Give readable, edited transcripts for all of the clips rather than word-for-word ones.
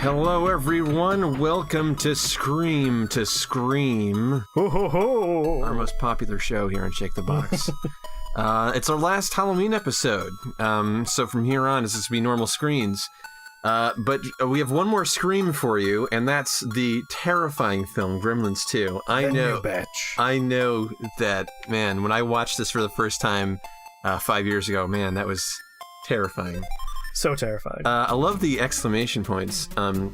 Hello, everyone. Welcome to Scream to Scream, our most popular show here on Shake the Box. It's our last Halloween episode, so from here on, it's just going to be normal screens. But we have one more Scream for you, and that's the terrifying film Gremlins 2. I know that, man, when I watched this for the first time 5 years ago, man, that was terrifying. So terrifying. I love the exclamation points. I mean,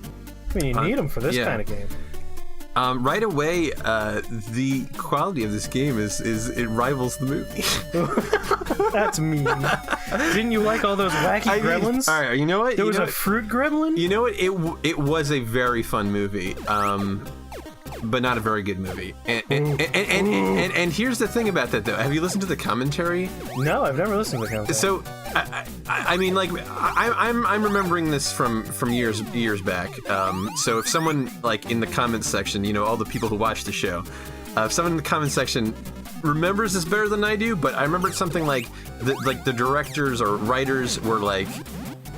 you need them for this kind of game. Right away, the quality of this game is it rivals the movie. That's mean. Didn't you like all those wacky gremlins? All right, you know what? There was a fruit gremlin? You know what? It was a very fun movie. But not a very good movie. And here's the thing about that, though. Have you listened to the commentary? No, I've never listened to the commentary. So, I mean, like, I'm remembering this from years back. So if someone, like, in the comments section, you know, all the people who watch the show, if someone in the comments section remembers this better than I do, but I remember something like the directors or writers were like,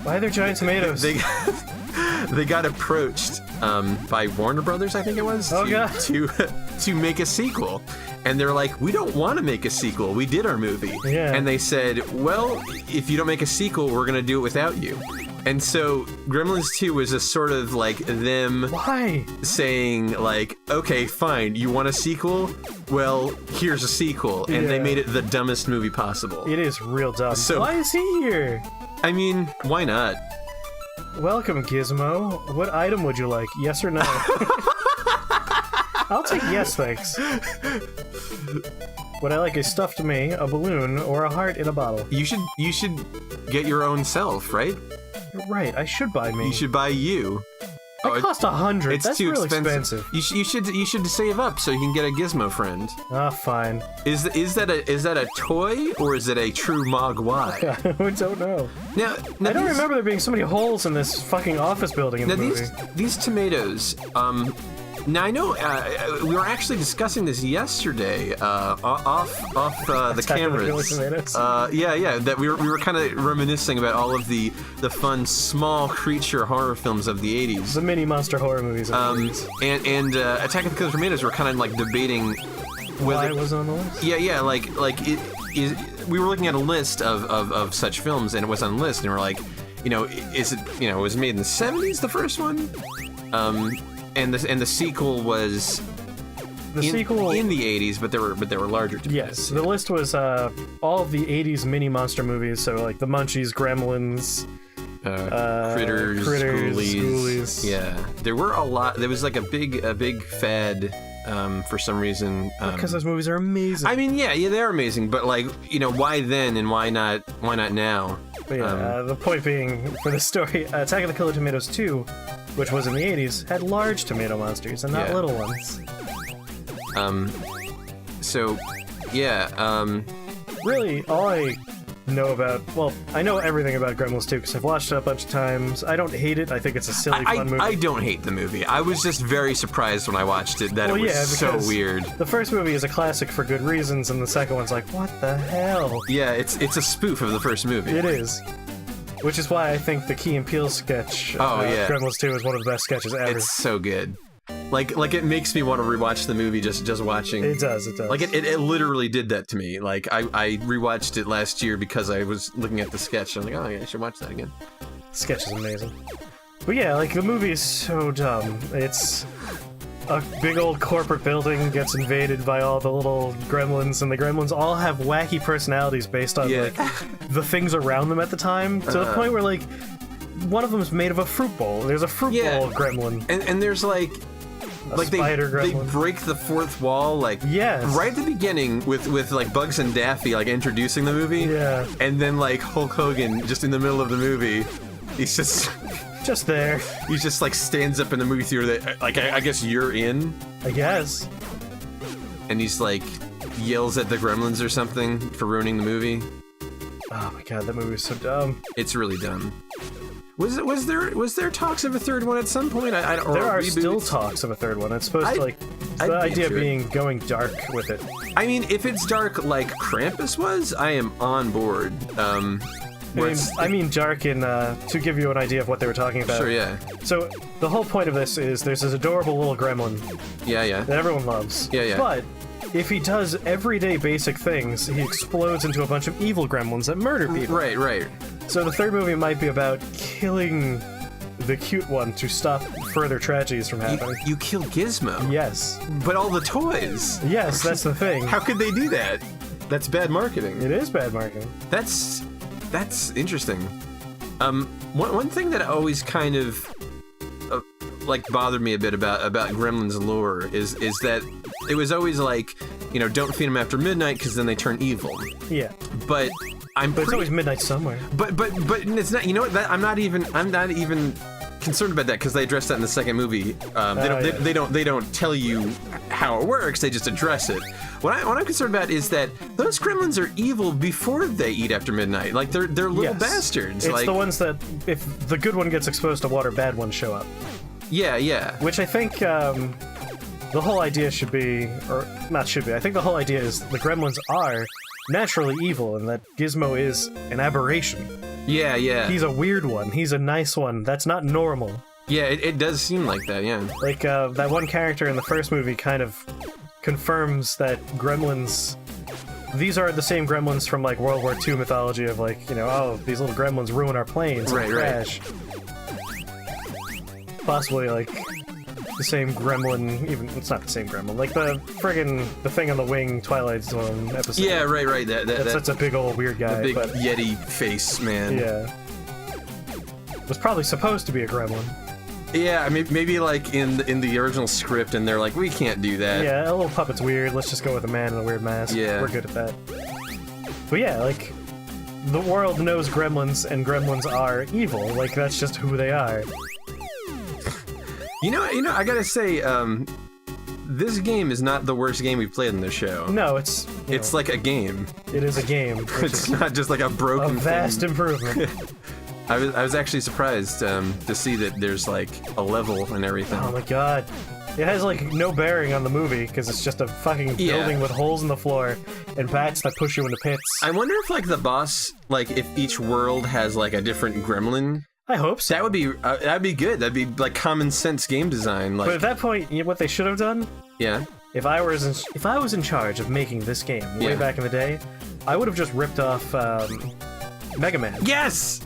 why are there giant tomatoes? They got approached by Warner Brothers, I think it was, to make a sequel. And they're like, we don't want to make a sequel. We did our movie. Yeah. And they said, well, if you don't make a sequel, we're going to do it without you. And so Gremlins 2 was a sort of like them saying, like, okay, fine, you want a sequel? Well, here's a sequel. And they made it the dumbest movie possible. It is real dumb. So, why is he here? I mean, why not? Welcome, Gizmo. What item would you like? Yes or no? I'll take yes, thanks. Would I like a stuffed me, a balloon, or a heart in a bottle? You should get your own self, right? You're right, I should buy me. You should buy you. It cost $100. That's too real expensive. You should save up so you can get a Gizmo friend. Ah, fine. Is that a toy or is it a true Mogwai? I don't know. Now I don't remember there being so many holes in this fucking office building in the movie. These tomatoes. Now I know we were actually discussing this yesterday off the cameras. That we were kind of reminiscing about all of the fun small creature horror films of the 80s. The mini monster horror movies. And Attack of the Killer Tomatoes were kind of like debating whether why it was on the list. Yeah, like it is. We were looking at a list of such films, and it was on the list, and we're like, you know, is it, you know, it was made in the 70s, the first one? And the sequel was in the 80s, but there were larger tomatoes. Yes, the list was all of the 80s mini monster movies, so like the Munchies, Gremlins, Critters, Ghoulies. Yeah, there were a lot. There was like a big fad for some reason. Because those movies are amazing. I mean, yeah, they're amazing, but like, you know, why then and why not now? But yeah, the point being for the story, Attack of the Killer Tomatoes 2, which was in the 80s, had large tomato monsters and not little ones. So, yeah, really, all I know about, well, I know everything about Gremlins 2 because I've watched it a bunch of times. I don't hate it. I think it's a silly, fun movie. I don't hate the movie. I was just very surprised when I watched it that it was so weird. The first movie is a classic for good reasons, and the second one's like, what the hell? Yeah, it's a spoof of the first movie. It is. Which is why I think the Key and Peele sketch, Gremlins 2, is one of the best sketches ever. It's so good. Like it makes me want to rewatch the movie just watching. It does. Like it literally did that to me. Like I rewatched it last year because I was looking at the sketch. I'm like, oh yeah, I should watch that again. The sketch is amazing. But yeah, like the movie is so dumb. It's a big old corporate building gets invaded by all the little gremlins, and the gremlins all have wacky personalities based on like the things around them at the time, to the point where like one of them is made of a fruit bowl. There's a fruit bowl gremlin, and there's like they break the fourth wall like right at the beginning with like Bugs and Daffy like introducing the movie, and then like Hulk Hogan just in the middle of the movie, he's just there. He just like stands up in the movie theater that like I guess you're in. I guess. And he's like yells at the gremlins or something for ruining the movie. Oh my god, that movie was so dumb. It's really dumb. Was there talks of a third one at some point? There are still talks of a third one. It's supposed to like the idea being going dark with it. I mean, if it's dark like Krampus was, I am on board. I mean dark in, to give you an idea of what they were talking about. Sure, yeah. So, the whole point of this is there's this adorable little gremlin Yeah. that everyone loves. Yeah. But, if he does everyday basic things, he explodes into a bunch of evil gremlins that murder people. Right. So the third movie might be about killing the cute one to stop further tragedies from happening. You kill Gizmo. Yes. But all the toys. Yes, that's the thing. How could they do that? That's bad marketing. It is bad marketing. That's interesting. One thing that always kind of like bothered me a bit about Gremlins lore is that it was always like, you know, don't feed them after midnight because then they turn evil. Yeah. But it's always midnight somewhere. But it's not. You know what? I'm not even concerned about that because they address that in the second movie. They don't tell you how it works. They just address it. What I'm concerned about is that those gremlins are evil before they eat after midnight. Like they're little bastards. It's like, the ones that if the good one gets exposed to water, bad ones show up. Yeah. Which I think the whole idea should be, or not should be. I think the whole idea is the gremlins are naturally evil, and that Gizmo is an aberration. Yeah. He's a weird one. He's a nice one. That's not normal. Yeah, it does seem like that, yeah. Like, that one character in the first movie kind of confirms that gremlins... These are the same gremlins from, like, World War II mythology of, like, you know, oh, these little gremlins ruin our planes and crash. Possibly, like, the same gremlin, even, it's not the same gremlin, like the thing on the wing Twilight Zone episode. Yeah, right. That's a big old weird guy. The big but, Yeti face, man. Yeah. Was probably supposed to be a gremlin. Yeah, maybe like in the original script, and they're like, we can't do that. Yeah, a little puppet's weird. Let's just go with a man in a weird mask. Yeah, we're good at that. But yeah, like the world knows gremlins, and gremlins are evil. Like that's just who they are. You know, I gotta say, this game is not the worst game we've played in this show. No, it's like a game. It is a game. It's not just like a broken. A vast improvement. I was actually surprised to see that there's like a level and everything. Oh my god. It has like no bearing on the movie because it's just a fucking building with holes in the floor and bats that push you into pits. I wonder if like the boss, like if each world has like a different gremlin. I hope so. That'd be good. That'd be like common sense game design. Like, but at that point, you know what they should have done? Yeah. If I was in charge of making this game way back in the day, I would have just ripped off Mega Man. Yes.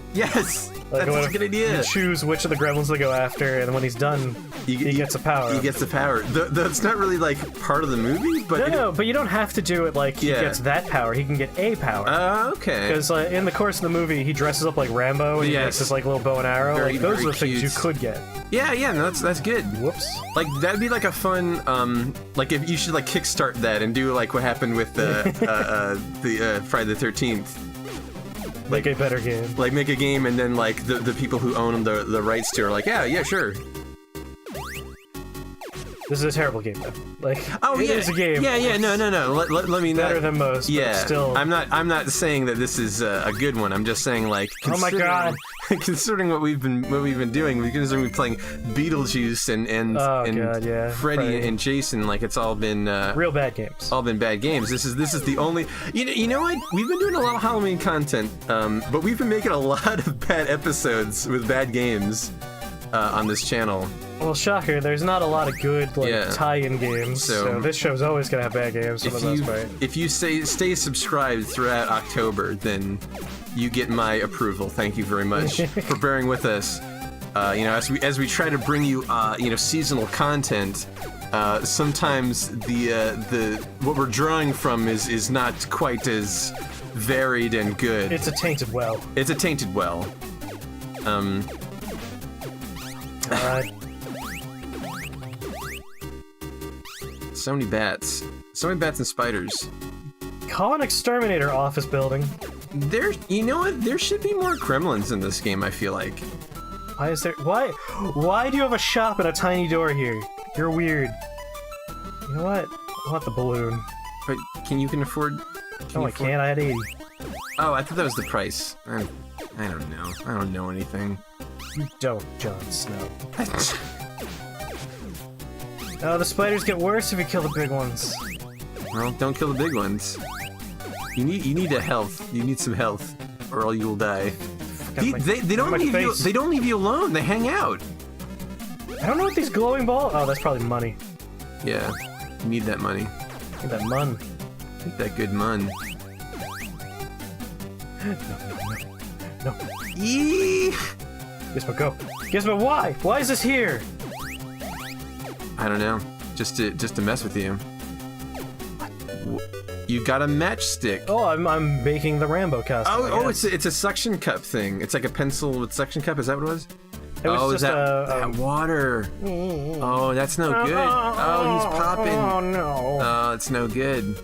Like, that's a good idea. You choose which of the gremlins to go after, and when he's done, he gets a power. He gets the power. That's not really like part of the movie, but no, but you don't have to do it like he gets that power. He can get a power. Okay. Because in the course of the movie, he dresses up like Rambo and he makes his like little bow and arrow. Those are the things you could get. Yeah, no, that's good. Whoops. Like that'd be like a fun like if you should like kickstart that and do like what happened with the Friday the 13th. Make a better game. Like make a game and then like the people who own the rights to are like, yeah, sure. This is a terrible game though. Like it is a game. Yeah, no. Let me better than most. Yeah, but still. I'm not saying that this is a good one. I'm just saying like. Oh my god. Considering what we've been doing, considering we're playing Beetlejuice and Freddy and Jason, like it's all been real bad games. All been bad games. This is the only. You know what? We've been doing a lot of Halloween content, but we've been making a lot of bad episodes with bad games on this channel. Well, shocker, there's not a lot of good tie-in games, so this show's always gonna have bad games for the most part. If you stay subscribed throughout October, then you get my approval. Thank you very much for bearing with us. You know, as we try to bring you seasonal content, sometimes the what we're drawing from is not quite as varied and good. It's a tainted well. It's a tainted well. So many bats and spiders. Call an exterminator office building. You know what? There should be more gremlins in this game, I feel like. Why is there? Why do you have a shop and a tiny door here? You're weird. You know what? I want the balloon. But can you afford? I can't. I had 80. Oh, I thought that was the price. I don't know. I don't know anything. You don't, Jon Snow. Oh, the spiders get worse if you kill the big ones. Well, don't kill the big ones. You need a health. You need some health. or you'll die. They don't leave you. face. They don't leave you alone. They hang out. I don't know what these glowing balls. Oh, that's probably money. Yeah, you need that money. Need that mun. Need that good mun. No. Eee! Gizmo, go. Gizmo, why? Why is this here? I don't know. Just to mess with you. You got a matchstick. Oh, I'm making the Rambo costume. Oh, it's a suction cup thing. It's like a pencil with suction cup. Is that what it was? It was just that water. Oh, that's no good. Oh, he's popping. Oh no. Oh, it's no good.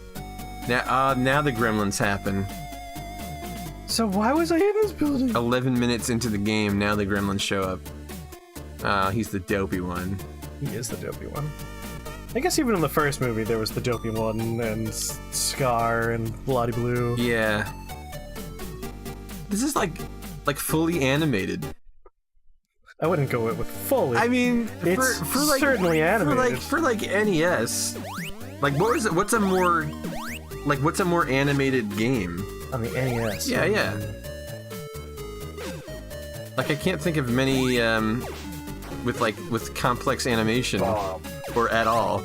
Now the gremlins happen. So why was I in this building? 11 minutes into the game, now the gremlins show up. He's the dopey one. He is the dopey one. I guess even in the first movie there was the dopey one and Scar and Bloody Blue. Yeah. This is like fully animated. I wouldn't go with fully. I mean, it's for like, certainly animated. For like NES. Like what was it? What's a more animated game? On the NES. Yeah. Like I can't think of many with complex animation or at all.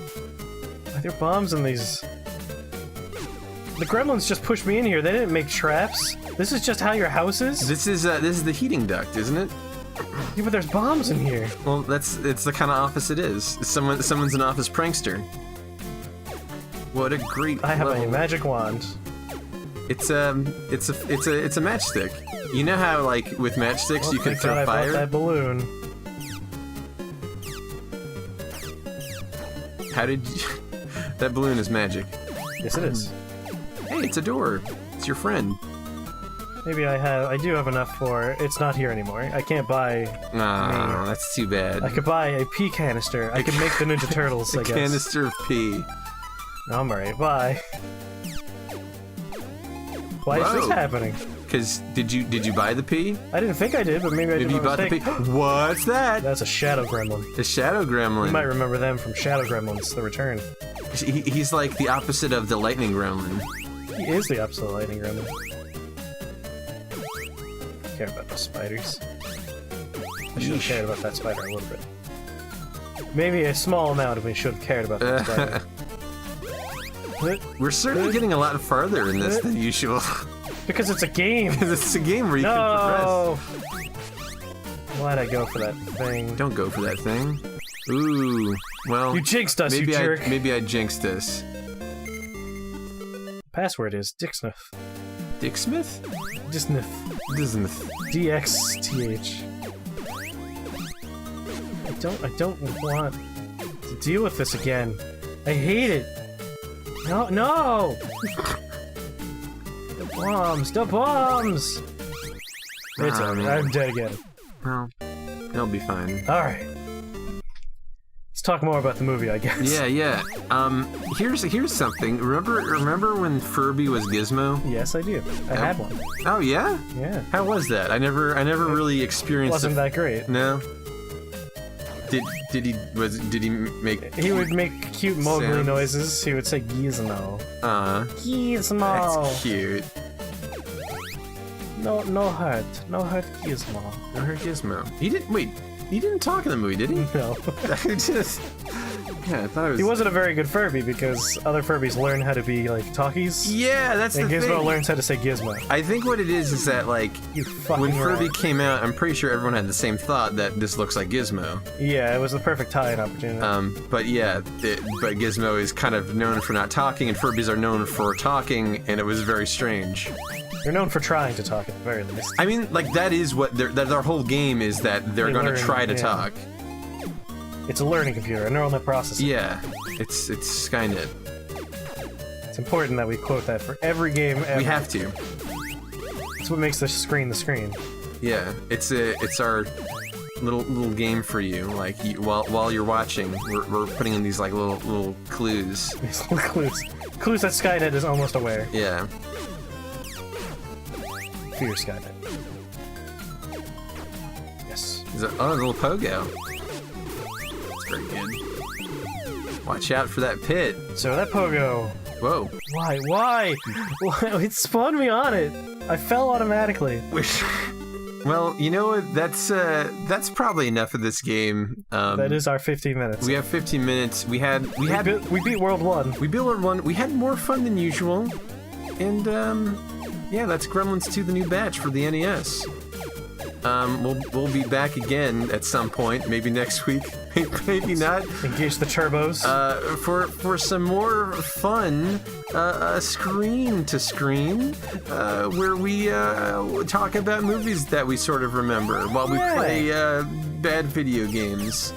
Are there bombs in these? The gremlins just pushed me in here. They didn't make traps. This is just how your house is? This is the heating duct, isn't it? Yeah, but there's bombs in here. Well, it's the kind of office it is. Someone's an office prankster. What a great I have level. a magic wand. It's a matchstick. You know how like with matchsticks you can thank throw God fire? I bought that balloon. How did you... That balloon is magic. Yes, it is. Hey, it's a door. It's your friend. Maybe I do have enough for... It's not here anymore. I can't buy... Oh, that's too bad. I could buy a pea canister. I could make the Ninja Turtles, I A guess. canister of pee. No, I'm alright. Bye. Why is this happening? Because did you buy the pee? I didn't think I did, but maybe I did. Maybe you bought the pee. What's that? That's a shadow gremlin. The shadow gremlin. You might remember them from Shadow Gremlins: The Return. He's like the opposite of the lightning gremlin. He is the opposite of lightning gremlin. I care about those spiders. I should have cared about that spider a little bit. Maybe a small amount of me should have cared about that spider. We're certainly getting a lot farther in this than usual. Because it's a game. Because it's a game where you can progress. Why'd I go for that thing? Don't go for that thing. Ooh, well... You jinxed us, you jerk! Maybe I jinxed us. Password is Dicksmith. Dicksmith? Disnith. Disnith. DXTH. I don't want to deal with this again. I hate it. No! The bombs! It's over. I'm dead again. Well, it'll be fine. Alright. Let's talk more about the movie, I guess. Yeah. Here's something. Remember when Furby was Gizmo? Yes, I do. I had one. Oh yeah? Yeah. How was that? I never really experienced. Wasn't that great? No. Did he make? He would make cute Mowgli sounds? noises. He would say Gizmo. Gizmo. That's cute. No hurt Gizmo. No hurt Gizmo. He didn't talk in the movie, did he? No. I thought it was... He wasn't a very good Furby because other Furbies learn how to be like talkies. Yeah, that's the thing. And Gizmo learns how to say Gizmo. I think what it is that like when Furby came out, I'm pretty sure everyone had the same thought that this looks like Gizmo. Yeah, it was the perfect tie-in opportunity. But Gizmo is kind of known for not talking, and Furbies are known for talking, and it was very strange. They're known for trying to talk at the very least. I mean, like that is what their whole game is, that they're going to try to talk. It's a learning computer, a neural net processor. Yeah, it's Skynet. It's important that we quote that for every game ever. We have to. It's what makes the screen the screen. Yeah, it's our little game for you. Like while you're watching, we're putting in these like little clues. These little clues that Skynet is almost aware. Yeah. Fear Skynet. Yes. A little pogo. That's very good. Watch out for that pit. So that pogo Whoa. Why? Why? It spawned me on it. I fell automatically. Well, you know what? That's probably enough of this game. That is our 15 minutes. We have 15 minutes. We beat World 1. We beat World 1. We had more fun than usual. And, yeah, that's Gremlins 2, the new batch for the NES. We'll be back again at some point, maybe next week, maybe not. Engage the turbos. For some more fun, Scream to Scream, where we talk about movies that we sort of remember while we play bad video games.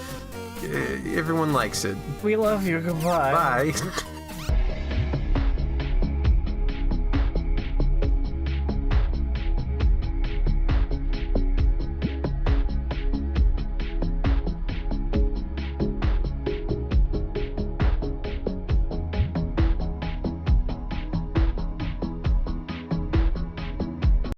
Everyone likes it. We love you. Goodbye. Bye.